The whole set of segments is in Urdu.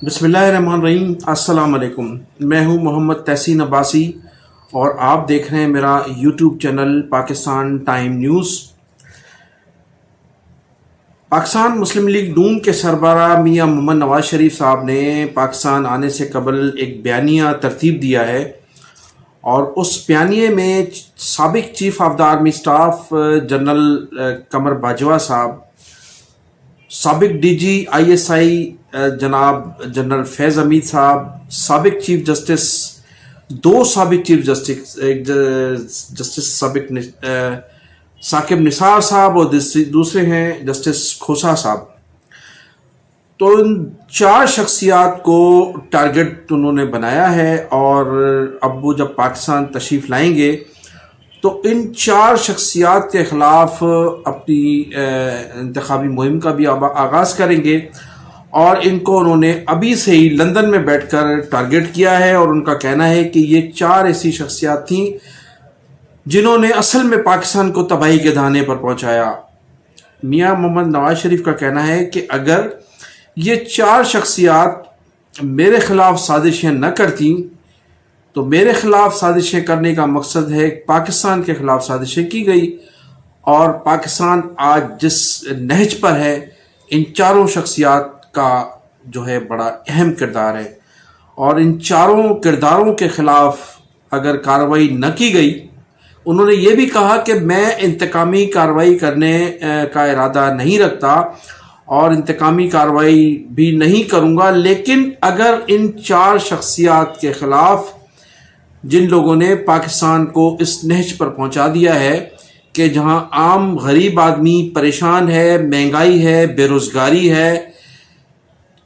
بسم اللہ الرحمن الرحیم۔ السلام علیکم، میں ہوں محمد تحسین عباسی اور آپ دیکھ رہے ہیں میرا YouTube channel Pakistan time news. Pakistan Muslim League Noon کے سربراہ میاں محمد نواز شریف صاحب نے پاکستان آنے سے قبل ایک بیانیہ ترتیب دیا ہے، اور اس بیانیے میں سابق chief of the army staff general Qamar Bajwa صاحب، سابق D G I S I جناب جنرل فیض حمید صاحب، سابق چیف جسٹس، دو سابق چیف جسٹس، ایک جسٹس سابق ثاقب نثار صاحب اور دوسرے ہیں جسٹس کھوسا صاحب، تو ان چار شخصیات کو ٹارگٹ انہوں نے بنایا ہے، اور اب وہ جب پاکستان تشریف لائیں گے تو ان چار شخصیات کے خلاف اپنی انتخابی مہم کا بھی آغاز کریں گے، اور ان کو انہوں نے ابھی سے ہی لندن میں بیٹھ کر ٹارگٹ کیا ہے، اور ان کا کہنا ہے کہ یہ چار ایسی شخصیات تھیں جنہوں نے اصل میں پاکستان کو تباہی کے دہانے پر پہنچایا۔ میاں محمد نواز شریف کا کہنا ہے کہ اگر یہ چار شخصیات میرے خلاف سازشیں نہ کرتیں تو میرے خلاف سازشیں کرنے کا مقصد ہے پاکستان کے خلاف سازشیں کی گئی، اور پاکستان آج جس نہج پر ہے ان چاروں شخصیات کا جو ہے بڑا اہم کردار ہے، اور ان چاروں کرداروں کے خلاف اگر کارروائی نہ کی گئی، انہوں نے یہ بھی کہا کہ میں انتقامی کارروائی کرنے کا ارادہ نہیں رکھتا اور انتقامی کارروائی بھی نہیں کروں گا، لیکن اگر ان چار شخصیات کے خلاف جن لوگوں نے پاکستان کو اس نہج پر پہنچا دیا ہے کہ جہاں عام غریب آدمی پریشان ہے، مہنگائی ہے، بے روزگاری ہے،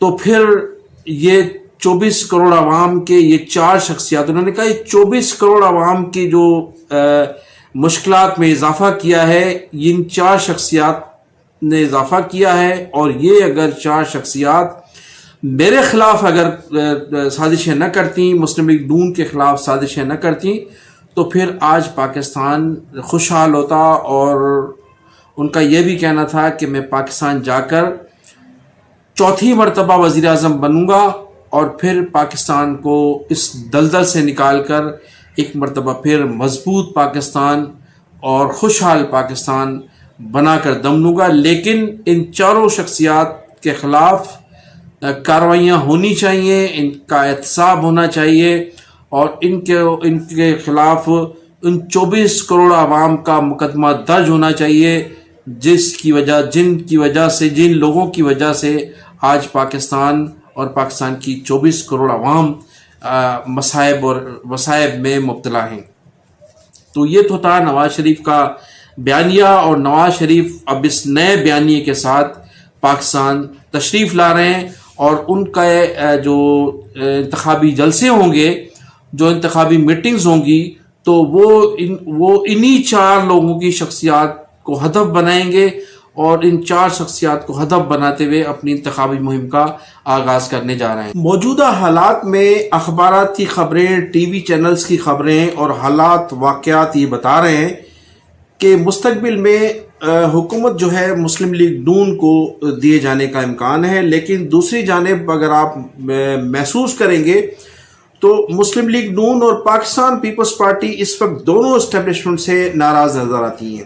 تو پھر یہ 24 کروڑ عوام کے یہ چار شخصیات، انہوں نے کہا یہ 24 کروڑ عوام کی جو مشکلات میں اضافہ کیا ہے، ان چار شخصیات نے اضافہ کیا ہے، اور یہ اگر چار شخصیات میرے خلاف اگر سازشیں نہ کرتیں، مسلم لیگ نون کے خلاف سازشیں نہ کرتیں، تو پھر آج پاکستان خوشحال ہوتا، اور ان کا یہ بھی کہنا تھا کہ میں پاکستان جا کر چوتھی مرتبہ وزیر اعظم بنوں گا، اور پھر پاکستان کو اس دلدل سے نکال کر ایک مرتبہ پھر مضبوط پاکستان اور خوشحال پاکستان بنا کر دم لوں گا۔ لیکن ان چاروں شخصیات کے خلاف کارروائیاں ہونی چاہیے، ان کا احتساب ہونا چاہیے، اور ان کے خلاف ان 24 کروڑ عوام کا مقدمہ درج ہونا چاہیے، جن لوگوں کی وجہ سے آج پاکستان اور پاکستان کی 24 کروڑ عوام مصائب اور وصائب میں مبتلا ہیں۔ تو یہ تو تھا نواز شریف کا بیانیہ، اور نواز شریف اب اس نئے بیانیے کے ساتھ پاکستان تشریف لا رہے ہیں، اور ان کا جو انتخابی جلسے ہوں گے، جو انتخابی میٹنگز ہوں گی، تو وہ انہی چار لوگوں کی شخصیات کو ہدف بنائیں گے، اور ان چار شخصیات کو ہدف بناتے ہوئے اپنی انتخابی مہم کا آغاز کرنے جا رہے ہیں۔ موجودہ حالات میں اخبارات کی خبریں، ٹی وی چینلز کی خبریں اور حالات واقعات یہ بتا رہے ہیں کہ مستقبل میں حکومت جو ہے مسلم لیگ نون کو دیے جانے کا امکان ہے، لیکن دوسری جانب اگر آپ محسوس کریں گے تو مسلم لیگ نون اور پاکستان پیپلز پارٹی اس وقت دونوں اسٹیبلشمنٹ سے ناراض نظر آتی ہیں۔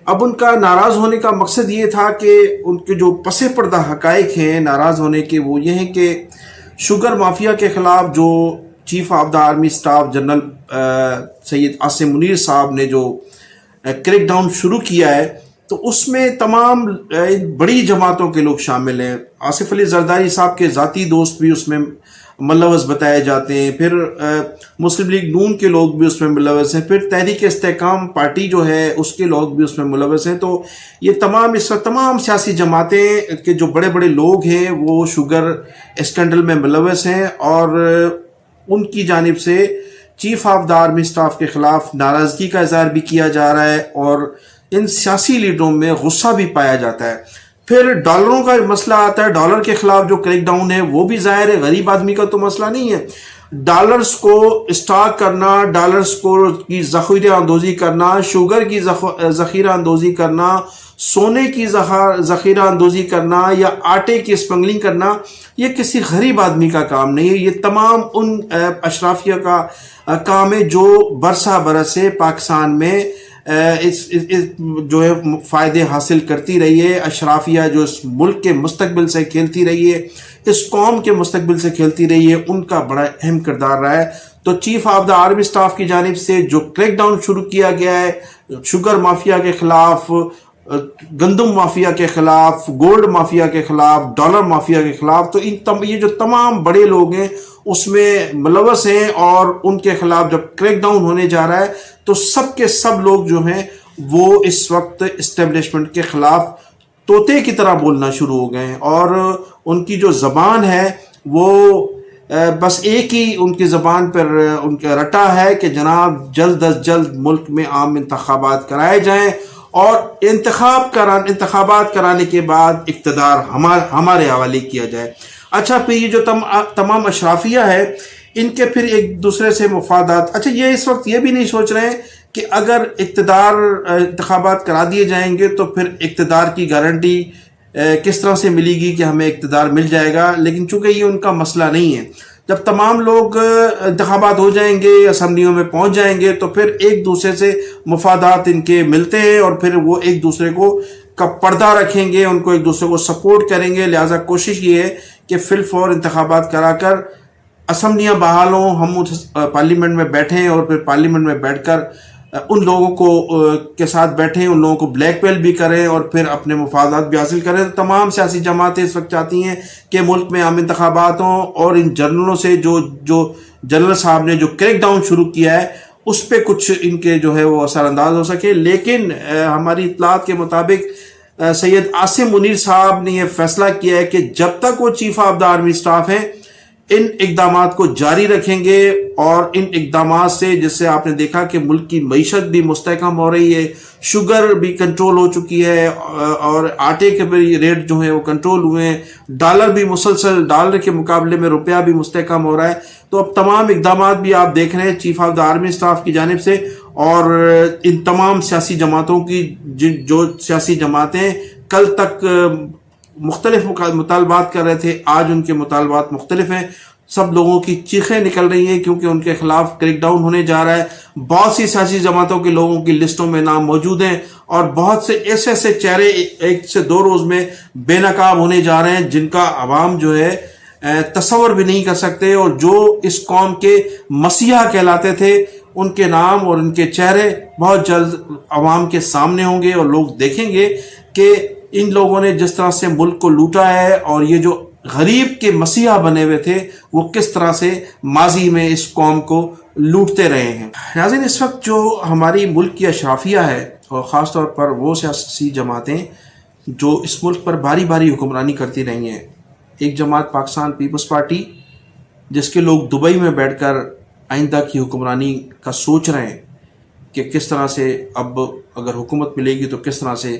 اب ان کا ناراض ہونے کا مقصد یہ تھا کہ ان کے جو پس پردہ حقائق ہیں ناراض ہونے کے، وہ یہ ہیں کہ شوگر مافیا کے خلاف جو chief of the army staff general Syed Asim Munir صاحب نے جو کریک ڈاؤن شروع کیا ہے، تو اس میں تمام بڑی جماعتوں کے لوگ شامل ہیں۔ آصف علی زرداری صاحب کے ذاتی دوست بھی اس میں ملوث بتائے جاتے ہیں، پھر مسلم لیگ نون کے لوگ بھی اس میں ملوث ہیں، پھر تحریک استحکام پارٹی جو ہے اس کے لوگ بھی اس میں ملوث ہیں۔ تو یہ اس وقت تمام سیاسی جماعتیں کے جو بڑے بڑے لوگ ہیں وہ شوگر اسکینڈل میں ملوث ہیں، اور ان کی جانب سے chief of the army staff کے خلاف ناراضگی کا اظہار بھی کیا جا رہا ہے، اور ان سیاسی لیڈروں میں غصہ بھی پایا جاتا ہے۔ پھر ڈالروں کا مسئلہ آتا ہے، ڈالر کے خلاف جو کریک ڈاؤن ہے وہ بھی ظاہر ہے غریب آدمی کا تو مسئلہ نہیں ہے۔ ڈالرز کو اسٹاک کرنا، ڈالرز کو کی ذخیرہ اندوزی کرنا، شوگر کی ذخیرہ اندوزی کرنا، سونے کی ذخیرہ اندوزی کرنا یا آٹے کی اسمگلنگ کرنا یہ کسی غریب آدمی کا کام نہیں ہے، یہ تمام ان اشرافیہ کا کام ہے جو برسہ برس سے پاکستان میں جو ہے فائدے حاصل کرتی رہی ہے۔ اشرافیہ جو اس ملک کے مستقبل سے کھیلتی رہی ہے، اس قوم کے مستقبل سے کھیلتی رہی ہے، ان کا بڑا اہم کردار رہا ہے۔ تو chief of the army staff کی جانب سے جو کریک ڈاؤن شروع کیا گیا ہے شوگر مافیا کے خلاف، گندم مافیا کے خلاف، گولڈ مافیا کے خلاف، ڈالر مافیا کے خلاف، تو یہ جو تمام بڑے لوگ ہیں اس میں ملوث ہیں، اور ان کے خلاف جب کریک ڈاؤن ہونے جا رہا ہے تو سب کے سب لوگ جو ہیں وہ اس وقت اسٹیبلشمنٹ کے خلاف طوطے کی طرح بولنا شروع ہو گئے ہیں، اور ان کی جو زبان ہے وہ بس ایک ہی ان کی زبان پر ان کا رٹا ہے کہ جناب جلد از جلد ملک میں عام انتخابات کرائے جائیں، اور انتخابات کرانے کے بعد اقتدار ہمارے حوالے کیا جائے۔ اچھا، پھر یہ جو تمام اشرافیہ ہے ان کے پھر ایک دوسرے سے مفادات، اچھا یہ اس وقت یہ بھی نہیں سوچ رہے ہیں کہ اگر انتخابات کرا دیے جائیں گے تو پھر اقتدار کی گارنٹی کس طرح سے ملے گی کہ ہمیں اقتدار مل جائے گا، لیکن چونکہ یہ ان کا مسئلہ نہیں ہے۔ جب تمام لوگ انتخابات ہو جائیں گے، اسمبلیوں میں پہنچ جائیں گے، تو پھر ایک دوسرے سے مفادات ان کے ملتے ہیں، اور پھر وہ ایک دوسرے کا پردہ رکھیں گے، ان کو ایک دوسرے کو سپورٹ کریں گے۔ لہٰذا کوشش یہ ہے کہ فی الفور انتخابات کرا کر اسمبلیاں بحال ہوں، ہم پارلیمنٹ میں بیٹھیں، اور پھر پارلیمنٹ میں بیٹھ کر ان لوگوں کے ساتھ بیٹھیں، ان لوگوں کو بلیک میل بھی کریں، اور پھر اپنے مفادات بھی حاصل کریں۔ تمام سیاسی جماعتیں اس وقت چاہتی ہیں کہ ملک میں عام انتخابات ہوں، اور ان جنرلوں سے جو جنرل صاحب نے جو کریک ڈاؤن شروع کیا ہے اس پہ کچھ ان کے جو ہے وہ اثر انداز ہو سکے۔ لیکن ہماری اطلاعات کے مطابق سید عاصم منیر صاحب نے یہ فیصلہ کیا ہے کہ جب تک وہ chief of the army staff ہیں ان اقدامات کو جاری رکھیں گے، اور ان اقدامات سے جس سے آپ نے دیکھا کہ ملک کی معیشت بھی مستحکم ہو رہی ہے، شوگر بھی کنٹرول ہو چکی ہے، اور آٹے کے بھی ریٹ جو ہیں وہ کنٹرول ہوئے ہیں، ڈالر بھی مسلسل ڈالر کے مقابلے میں روپیہ بھی مستحکم ہو رہا ہے۔ تو اب تمام اقدامات بھی آپ دیکھ رہے ہیں chief of the army staff کی جانب سے، اور ان تمام سیاسی جماعتوں کی جو سیاسی جماعتیں کل تک مختلف مطالبات کر رہے تھے، آج ان کے مطالبات مختلف ہیں، سب لوگوں کی چیخیں نکل رہی ہیں کیونکہ ان کے خلاف کریک ڈاؤن ہونے جا رہا ہے۔ بہت سی سیاسی جماعتوں کے لوگوں کی لسٹوں میں نام موجود ہیں، اور بہت سے ایسے چہرے ایک سے دو روز میں بے نقاب ہونے جا رہے ہیں جن کا عوام جو ہے تصور بھی نہیں کر سکتے، اور جو اس قوم کے مسیحا کہلاتے تھے ان کے نام اور ان کے چہرے بہت جلد عوام کے سامنے ہوں گے، اور لوگ دیکھیں گے کہ ان لوگوں نے جس طرح سے ملک کو لوٹا ہے، اور یہ جو غریب کے مسیحا بنے ہوئے تھے وہ کس طرح سے ماضی میں اس قوم کو لوٹتے رہے ہیں۔ ناظرین، اس وقت جو ہماری ملک کی اشرافیہ ہے، اور خاص طور پر وہ سیاسی جماعتیں جو اس ملک پر باری باری حکمرانی کرتی رہی ہیں، ایک جماعت پاکستان پیپلز پارٹی جس کے لوگ دبئی میں بیٹھ کر آئندہ کی حکمرانی کا سوچ رہے ہیں کہ کس طرح سے اب اگر حکومت ملے گی تو کس طرح سے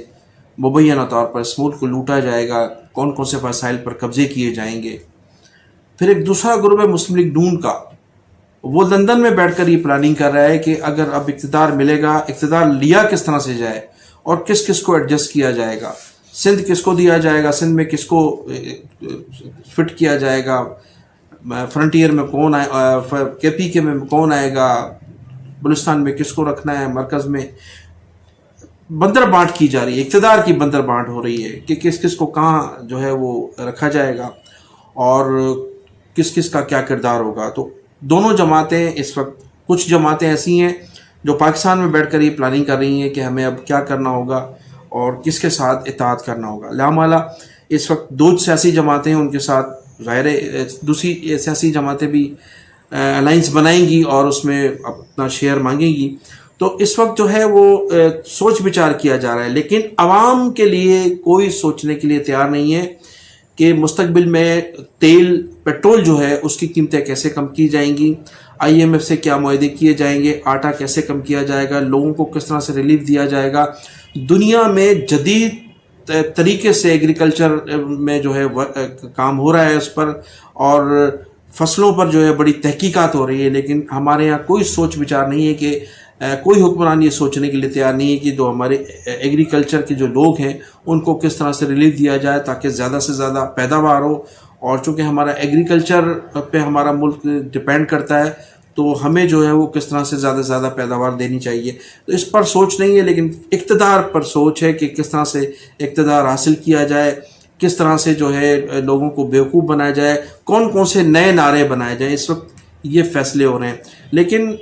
مبینہ طور پر اس ملک کو لوٹا جائے گا، کون کون سے وسائل پر قبضے کیے جائیں گے۔ پھر ایک دوسرا گروپ ہے مسلم لیگ نون کا، وہ لندن میں بیٹھ کر یہ پلاننگ کر رہا ہے کہ اگر اب اقتدار ملے گا، اقتدار لیا کس طرح سے جائے، اور کس کس کو ایڈجسٹ کیا جائے گا، سندھ کس کو دیا جائے گا، سندھ میں کس کو فٹ کیا جائے گا، فرنٹیئر میں کون آئے، کے پی کے میں کون آئے گا، بلوچستان میں کس کو رکھنا ہے، مرکز میں بندر بانٹ کی جا رہی ہے، اقتدار کی بندر بانٹ ہو رہی ہے کہ کس کس کو کہاں جو ہے وہ رکھا جائے گا، اور کس کس کا کیا کردار ہوگا۔ تو دونوں جماعتیں اس وقت، کچھ جماعتیں ایسی ہیں جو پاکستان میں بیٹھ کر یہ پلاننگ کر رہی ہیں کہ ہمیں اب کیا کرنا ہوگا اور کس کے ساتھ اطاعت کرنا ہوگا۔ لامالا اس وقت دو سیاسی جماعتیں ہیں، ان کے ساتھ ظاہر دوسری سیاسی جماعتیں بھی الائنس بنائیں گی اور اس میں اپنا شیئر مانگیں گی۔ تو اس وقت جو ہے وہ سوچ بچار کیا جا رہا ہے، لیکن عوام کے لیے کوئی سوچنے کے لیے تیار نہیں ہے کہ مستقبل میں تیل پیٹرول جو ہے اس کی قیمتیں کیسے کم کی جائیں گی، آئی ایم ایف سے کیا معاہدے کیے جائیں گے، آٹا کیسے کم کیا جائے گا، لوگوں کو کس طرح سے ریلیف دیا جائے گا۔ دنیا میں جدید طریقے سے ایگریکلچر میں جو ہے کام ہو رہا ہے اس پر، اور فصلوں پر جو ہے بڑی تحقیقات ہو رہی ہے، لیکن ہمارے یہاں کوئی سوچ بچار نہیں ہے کہ کوئی حکمران یہ سوچنے کے لیے تیار نہیں ہے کہ جو ہمارے ایگریکلچر کے جو لوگ ہیں ان کو کس طرح سے ریلیف دیا جائے تاکہ زیادہ سے زیادہ پیداوار ہو. اور چونکہ ہمارا ایگریکلچر پہ ہمارا ملک ڈپینڈ کرتا ہے تو ہمیں جو ہے وہ کس طرح سے زیادہ سے زیادہ پیداوار دینی چاہیے. تو اس پر سوچ نہیں ہے لیکن اقتدار پر سوچ ہے کہ کس طرح سے اقتدار حاصل کیا جائے, کس طرح سے جو ہے لوگوں کو بیوقوف بنایا جائے, کون کون سے نئے نعرے بنائے جائیں. اس وقت یہ فیصلے ہو رہے ہیں. لیکن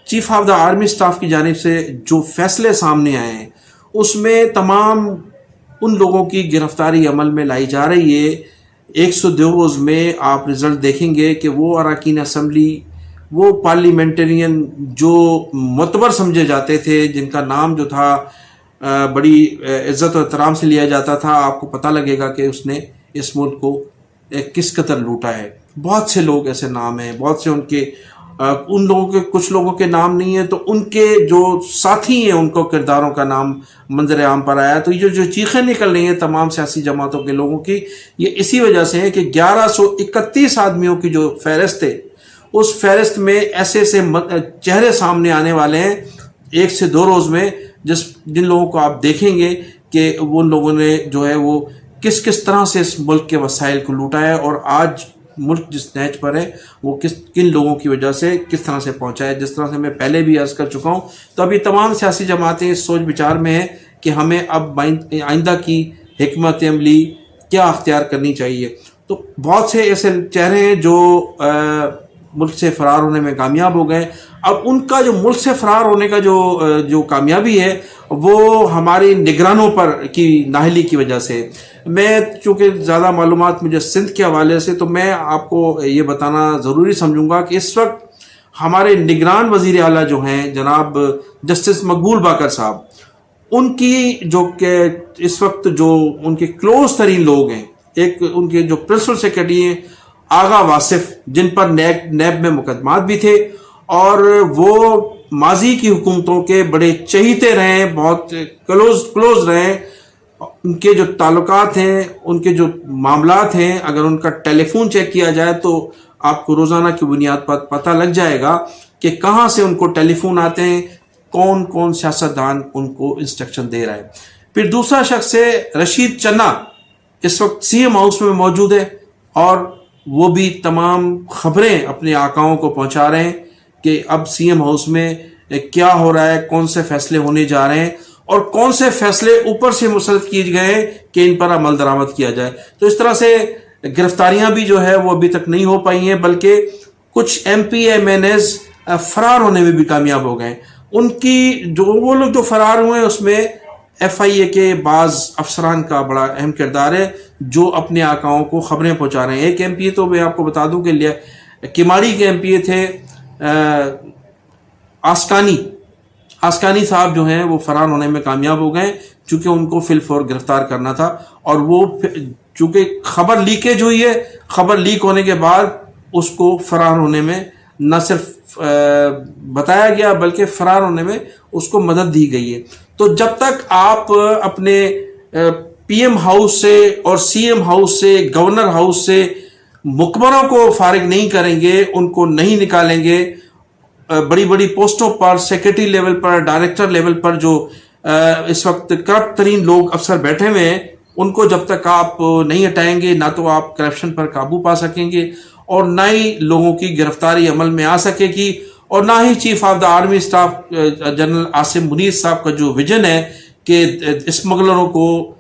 chief of the army staff کی جانب سے جو فیصلے سامنے آئے ہیں اس میں تمام ان لوگوں کی گرفتاری عمل میں لائی جا رہی ہے. 102 روز میں آپ رزلٹ دیکھیں گے کہ وہ اراکین اسمبلی, وہ پارلیمنٹرین جو معتبر سمجھے جاتے تھے, جن کا نام جو تھا بڑی عزت و احترام سے لیا جاتا تھا, آپ کو پتہ لگے گا کہ اس نے اس ملک کو کس قدر لوٹا ہے. بہت سے لوگ ایسے نام ہیں, بہت سے ان لوگوں کے, کچھ لوگوں کے نام نہیں ہیں تو ان کے جو ساتھی ہیں ان کو کرداروں کا نام منظر عام پر آیا. تو یہ جو چیخیں نکل رہی ہیں تمام سیاسی جماعتوں کے لوگوں کی, یہ اسی وجہ سے ہے کہ 1131 آدمیوں کی جو فہرست ہے اس فہرست میں ایسے ایسے چہرے سامنے آنے والے ہیں 1 سے 2 روز میں, جن لوگوں کو آپ دیکھیں گے کہ ان لوگوں نے جو ہے وہ کس طرح سے اس ملک کے وسائل کو لوٹا ہے اور آج ملک جس نہج پر ہے وہ کن لوگوں کی وجہ سے کس طرح سے پہنچا ہے. جس طرح سے میں پہلے بھی عرض کر چکا ہوں, تو ابھی تمام سیاسی جماعتیں اس سوچ بچار میں ہیں کہ ہمیں اب آئندہ کی حکمت عملی کیا اختیار کرنی چاہیے. تو بہت سے ایسے چہرے ہیں جو ملک سے فرار ہونے میں کامیاب ہو گئے. اب ان کا جو ملک سے فرار ہونے کا جو کامیابی ہے وہ ہماری نگرانوں پر کی نااہلی کی وجہ سے. میں چونکہ زیادہ معلومات مجھے سندھ کے حوالے سے, تو میں آپ کو یہ بتانا ضروری سمجھوں گا کہ اس وقت ہمارے نگران وزیر اعلیٰ جو ہیں جناب جسٹس مقبول باقر صاحب, ان کی جو کہ اس وقت جو ان کے کلوز ترین لوگ ہیں, ایک ان کے جو پرنسپل سیکرٹری ہیں آغا واصف, جن پر نیب میں مقدمات بھی تھے اور وہ ماضی کی حکومتوں کے بڑے چہیتے رہے, بہت کلوز رہے. ان کے جو تعلقات ہیں, ان کے جو معاملات ہیں, اگر ان کا ٹیلی فون چیک کیا جائے تو آپ کو روزانہ کی بنیاد پر پتہ لگ جائے گا کہ کہاں سے ان کو ٹیلی فون آتے ہیں, کون کون سیاستدان ان کو انسٹرکشن دے رہا ہے. پھر دوسرا شخص ہے رشید چنا, اس وقت سی ایم ہاؤس میں موجود ہے اور وہ بھی تمام خبریں اپنے آقاؤں کو پہنچا رہے ہیں کہ اب سی ایم ہاؤس میں کیا ہو رہا ہے, کون سے فیصلے ہونے جا رہے ہیں اور کون سے فیصلے اوپر سے مسلط کیے گئے ہیں کہ ان پر عمل درآمد کیا جائے. تو اس طرح سے گرفتاریاں بھی جو ہے وہ ابھی تک نہیں ہو پائی ہیں, بلکہ کچھ M P M N As فرار ہونے میں بھی کامیاب ہو گئے. ان کی وہ لوگ جو فرار ہوئے ہیں اس میں ایف آئی اے کے بعض افسران کا بڑا اہم کردار ہے جو اپنے آقاؤں کو خبریں پہنچا رہے ہیں. ایک ایم پی اے تو میں آپ کو بتا دوں کہ کماڑی کے ایم پی اے تھے آسکانی صاحب, جو ہیں وہ فرار ہونے میں کامیاب ہو گئے چونکہ ان کو فی الفور گرفتار کرنا تھا. اور وہ چونکہ خبر لیکیج ہوئی ہے, خبر لیک ہونے کے بعد اس کو فرار ہونے میں نہ صرف بتایا گیا بلکہ فرار ہونے میں اس کو مدد دی گئی ہے. تو جب تک آپ اپنے پی ایم ہاؤس سے اور سی ایم ہاؤس سے, گورنر ہاؤس سے مقبروں کو فارغ نہیں کریں گے, ان کو نہیں نکالیں گے, بڑی بڑی پوسٹوں پر سیکرٹری لیول پر, ڈائریکٹر لیول پر جو اس وقت کرپٹ ترین لوگ افسر بیٹھے ہوئے ہیں, ان کو جب تک آپ نہیں ہٹائیں گے نہ تو آپ کرپشن پر قابو پا سکیں گے اور نہ ہی لوگوں کی گرفتاری عمل میں آ سکے گی, اور نہ ہی chief of the army staff general Asim Munir صاحب کا جو ویژن ہے کہ اسمگلروں کو,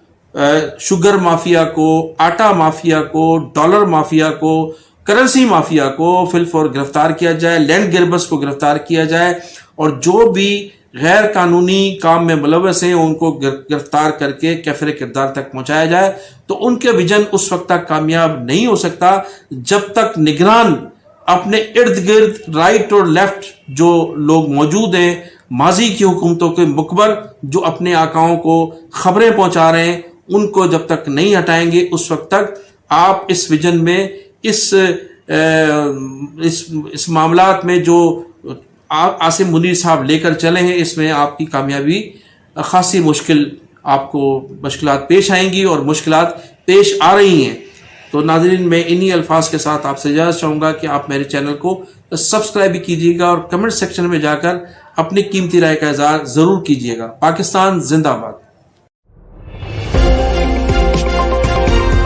شوگر مافیا کو, آٹا مافیا کو, ڈالر مافیا کو, کرنسی مافیا کو فی الفور گرفتار کیا جائے, لینڈ گربرز کو گرفتار کیا جائے اور جو بھی غیر قانونی کام میں ملوث ہیں ان کو گرفتار کر کے کیفر کردار تک پہنچایا جائے. تو ان کے ویژن اس وقت تک کامیاب نہیں ہو سکتا جب تک نگران اپنے ارد گرد رائٹ اور لیفٹ جو لوگ موجود ہیں, ماضی کی حکومتوں کے مقبر جو اپنے آقاؤں کو خبریں پہنچا رہے ہیں, ان کو جب تک نہیں ہٹائیں گے اس وقت تک آپ اس ویژن میں, اس معاملات میں جو عاصم منیر صاحب لے کر چلے ہیں, اس میں آپ کی کامیابی خاصی آپ کو مشکلات پیش آئیں گی اور مشکلات پیش آ رہی ہیں. تو ناظرین میں انہی الفاظ کے ساتھ آپ سے اجازت چاہوں گا کہ آپ میرے چینل کو سبسکرائب بھی کیجیے گا اور کمنٹ سیکشن میں جا کر اپنی قیمتی رائے کا اظہار ضرور کیجیے گا۔ پاکستان زندہ باد۔